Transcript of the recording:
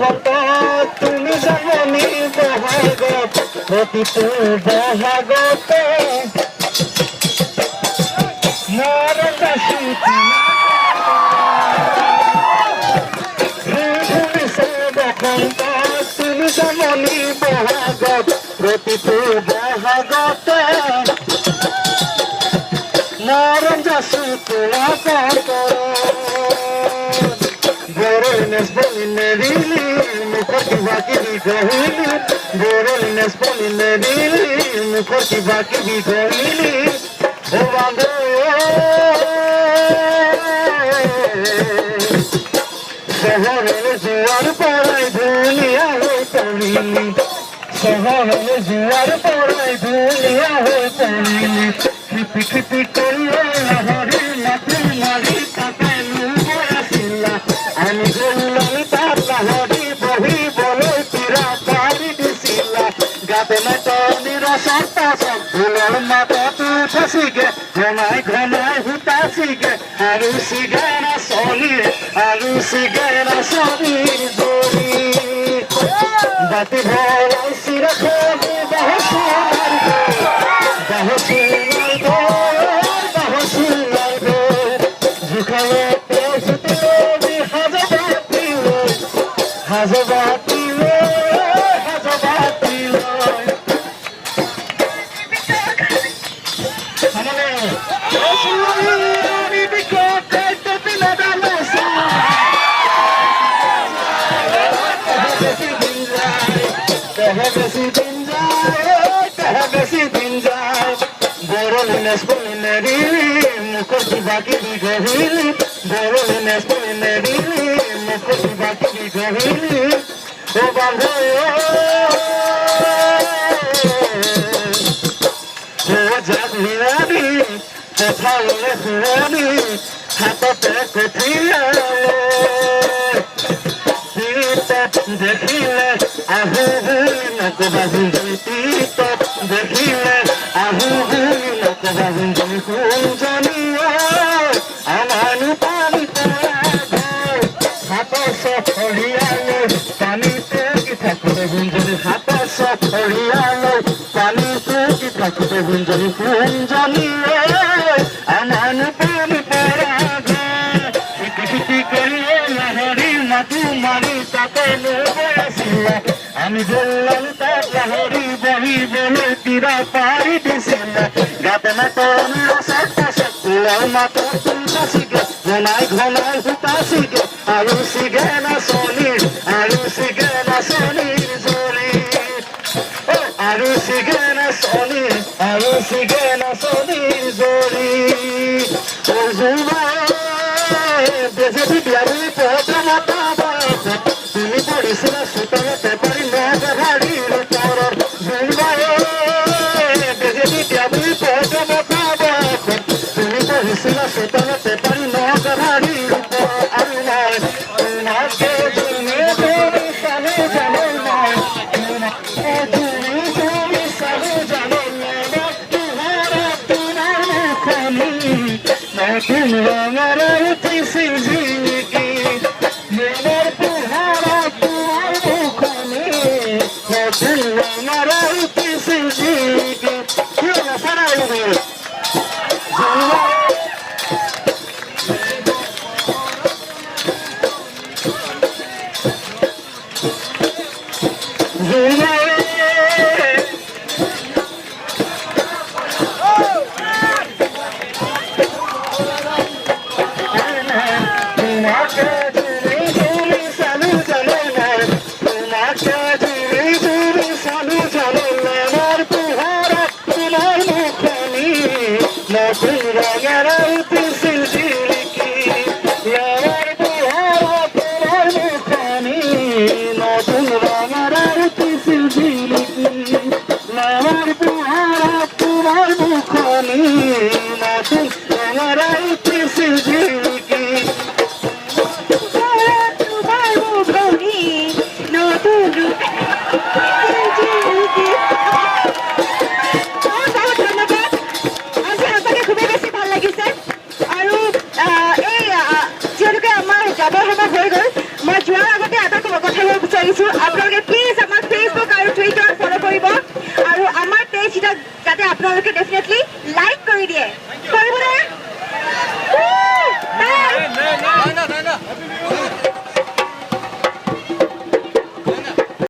বসন্ত তুমি যেমনি বহাগত অতীত বহাগত মরণ সুতি বসন্ত তুমি যেমনি বহাগত অতীত বহাগত মরণ সুতি Borolines polinerili, mukorti vaki vigohili. Borolines polinerili, mukorti vaki vigohili. O bando, শহরের জোয়ার পড়ায় দুনিয়া হয়ে পড়িলি, শহরের জোয়ার পড়ায় দুনিয়া হয়ে পড়িলি। খিপি খিপি করিয়া লাহরি মাটি মারি কাপে লুবরাসিলা। আমি বললাম তার লাহরি বহি বলে তিরা পারি দিছিলা। গাতে মেটনি রসর পাশর ফুলের মাথা তুই ফাঁসিগে ঘনায় ঘনায় হুতাসিগে আরু সিগারা সলি আরু সিগারা সলির জড়ি বাতি ভলাই সিরা খবি বাহসুনার বাহসুনার জুখালে পেশতে হাজাবাতি হাজাবাতি হাজাবাতি Borolines polinerili, mukorti vaki vigohili. Borolines polinerili, mukorti vaki vigohili. O bando, o jagmirani, kothale khurani, hatate kothiyalo. দেখিলে আহু হুই নকবাহুন জয়িত দেখিলে আহু হুই নকবাহুন জয় কুঞ্জনীয় আমানু পানি হাতস ফড়িয়ালো পানিতে কি ঠাকুরে গুঞ্জনি হাতস ফড়িয়ালো পানিতে কি ঠাকুরে গুঞ্জনি কুঞ্জনীয় আমানু পানি করিয়ে লাহরি মাটি মারি তাকে বলেছিলা। আমি বললাম তার লাহরি বহি বলে তিরা পারি দিছিলা। গাতে মেটনি রসর পাশর ফুলের মাথা তুই ফাঁসিগে ঘনায় ঘনায় হুতাসিগে আরু সিগে না সলির আরু সিগে না সলির জড়ি আরু সিগে না সলির আরু সিগে না সলির জড়ি ও জুমা বেজে বিয়ারি পথ মাতা তুমি পড়িছিল সুতরাতে পারি নগরাড়ির পরর জুলবায় বেজে বিয়ারি পথ মাতা তুমি পড়িছিল সুতরাতে পারি নগরাড়ির আর নয় তোমাকে জুনে তুমি সালে জানো নয় তুমি তুমি সালে জানো নয় তোমারা তোমার মুখনি নতুন আমার জিন্দগি মেয়ের পুহারা তোমার মুখনি নতুন আমার জিন্দগি কি হলো সারা বিচাৰিছো আপোনালোকে